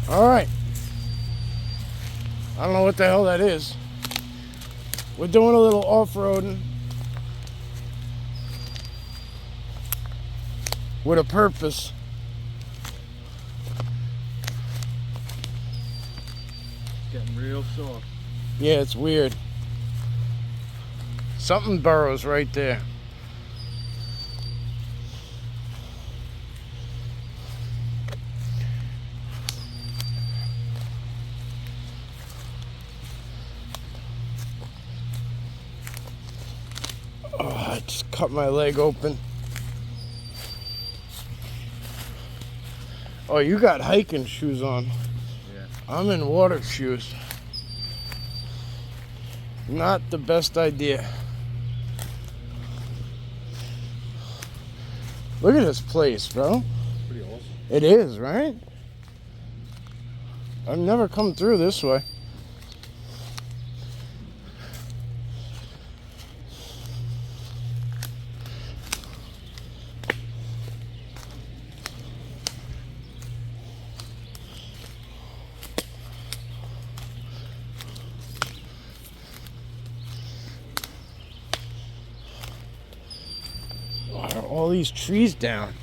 Alright. I don't know what the hell that is. We're doing a little off-roading with a purpose. Getting real soft. Yeah, it's weird. Something burrows right there. Oh, I just cut my leg open. Oh, you got hiking shoes on. Yeah. I'm in water shoes. Not the best idea. Look at this place, bro. Pretty awesome. It is, right? I've never come through this way. Why are all these trees down?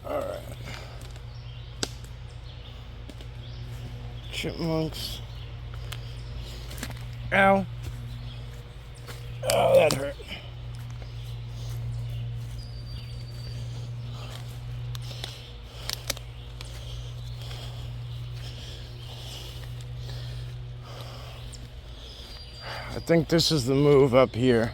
All right. Chipmunks. Ow. Oh, that hurt. I think this is the move up here.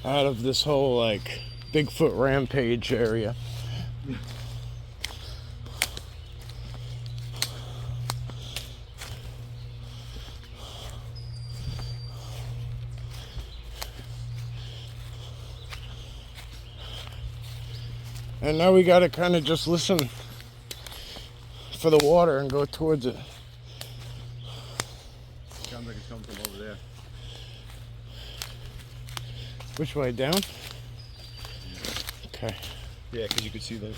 Out of this whole like Bigfoot rampage area. And now we gotta kind of just listen for the water and go towards it. Sounds like it's coming from over there. Which way, down? Okay. Yeah, because you could see the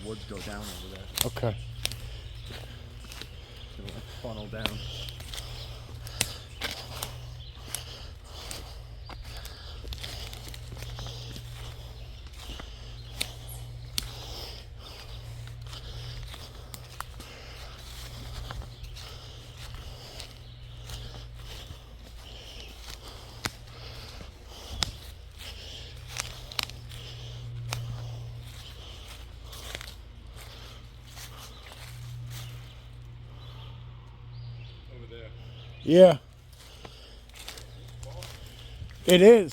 woods go down over there. Okay. It'll like funnel down. Yeah. It is.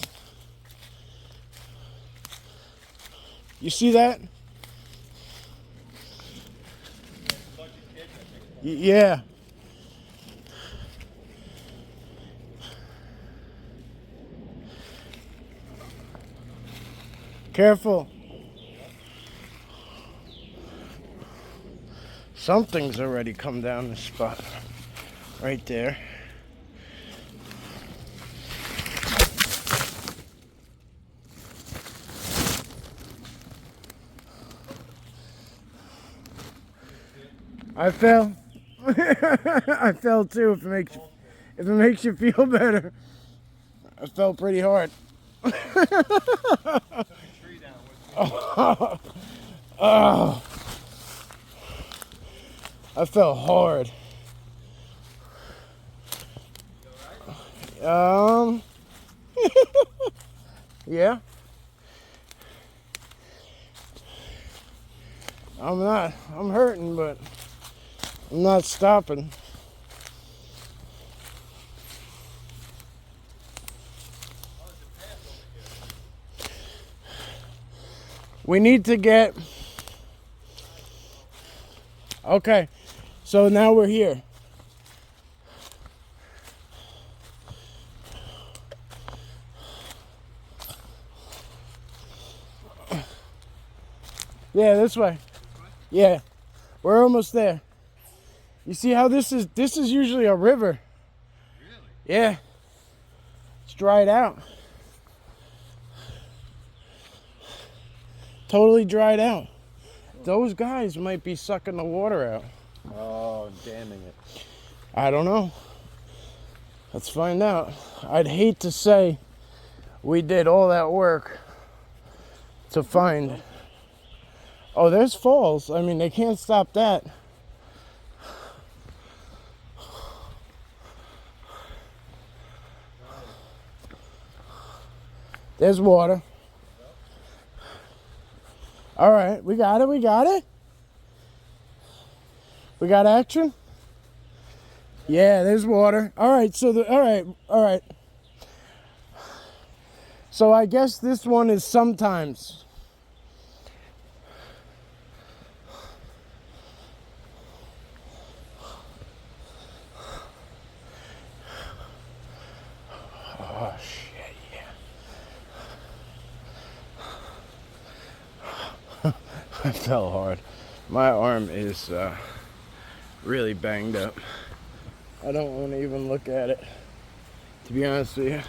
You see that? Yeah. Careful. Something's already come down the spot. Right there. I fell. I fell too. If it makes you feel better, I fell pretty hard. Oh, I fell hard. Yeah. I'm hurting, but I'm not stopping. We need to get... Okay, so now we're here. Yeah, this way. Yeah, we're almost there. You see how this is usually a river. Really? Yeah. It's dried out. Totally dried out. Those guys might be sucking the water out. Oh, damming it. I don't know. Let's find out. I'd hate to say we did all that work to find. Oh, there's falls. I mean, they can't stop that. There's water. All right, we got it. We got it. We got action. Yeah, there's water. All right, so all right. So I guess this one is sometimes. Oh shit, yeah. I fell hard. My arm is really banged up. I don't want to even look at it, to be honest with you.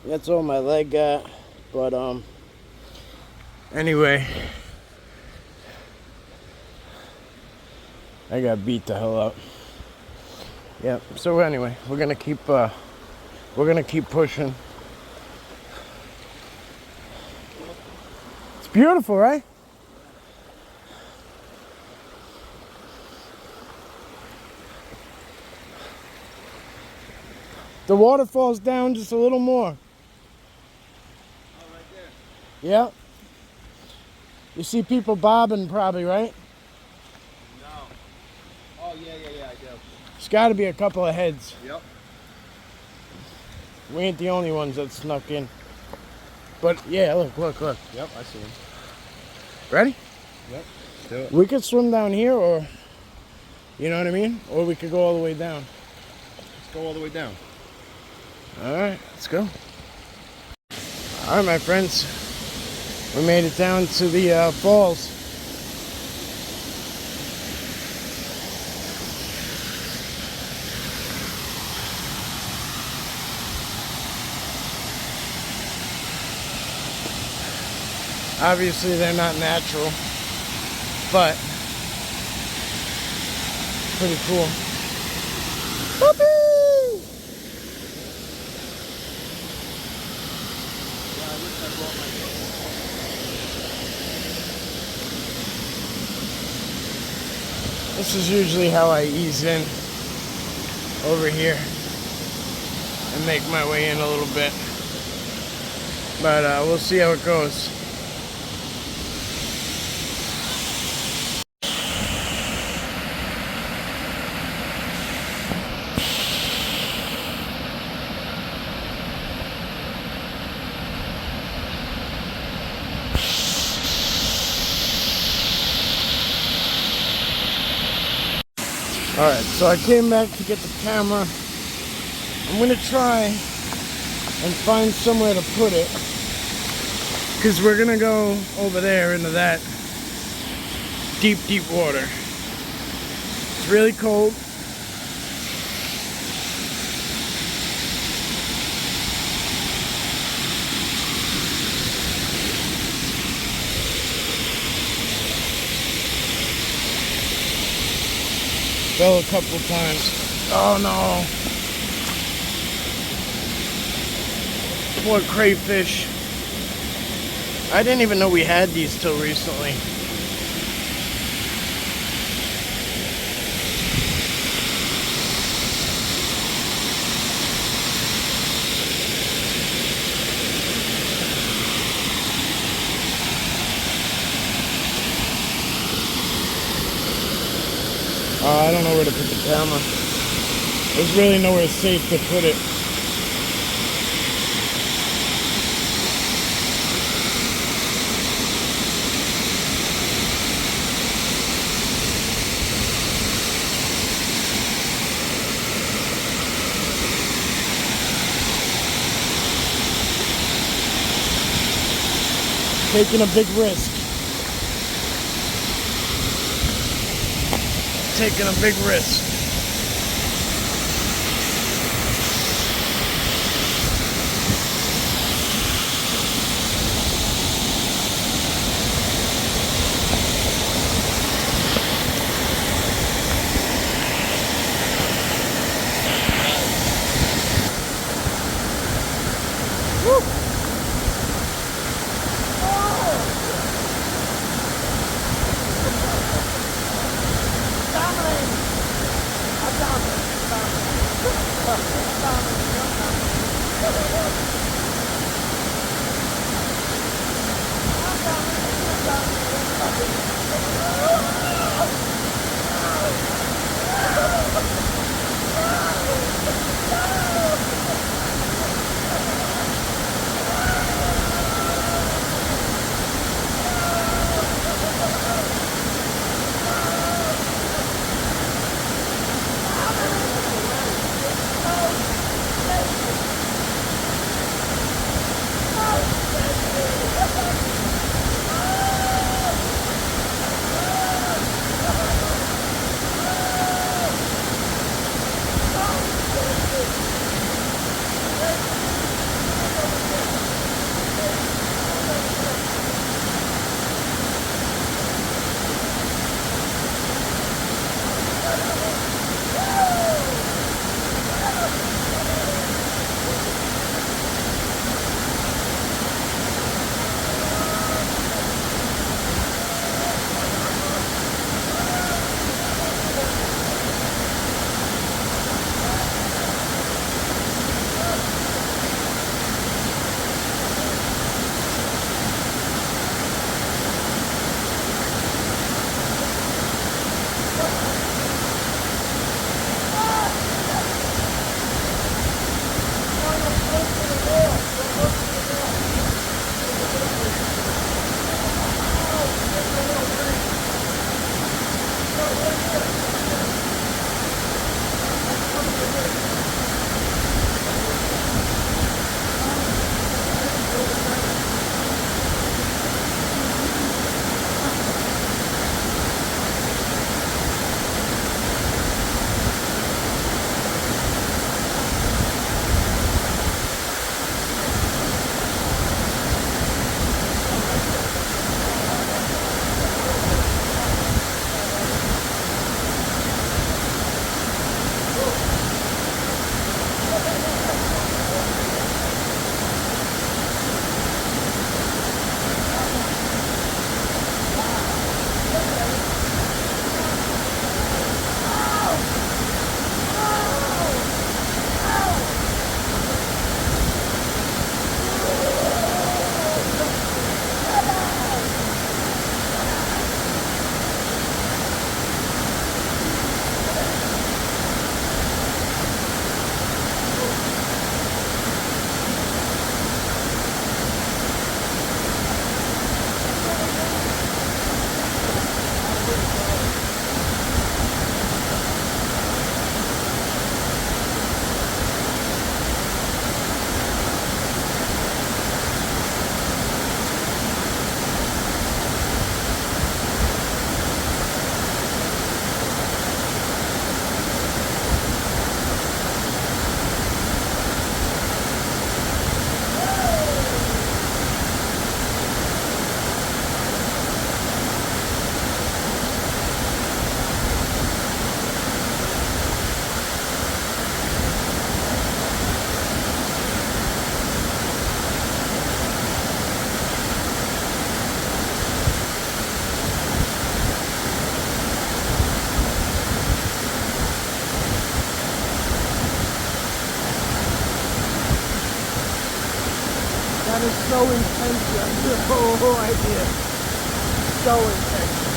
That's all my leg got, but anyway, I got beat the hell up. Yeah, so anyway, we're gonna keep pushing. It's beautiful, right? The waterfall's down just a little more. Oh, right there. Yeah. You see people bobbing probably, right? No. Oh, yeah, I do. There's got to be a couple of heads. Yep. We ain't the only ones that snuck in. But yeah, look. Yep, I see him. Ready? Yep, let's do it. We could swim down here, or, you know what I mean? Or we could go all the way down. Let's go all the way down. All right, let's go. All right, my friends. We made it down to the falls. Obviously, they're not natural, but pretty cool. Whoopee! This is usually how I ease in over here and make my way in a little bit, but we'll see how it goes. Alright, so I came back to get the camera. I'm going to try and find somewhere to put it, because we're going to go over there into that deep water. It's really cold. Fell a couple times. Oh no. Poor crayfish. I didn't even know we had these till recently. I don't know where to put the camera. There's really nowhere safe to put it. Taking a big risk. Taking a big risk. That is so intense, you have no idea. So intense.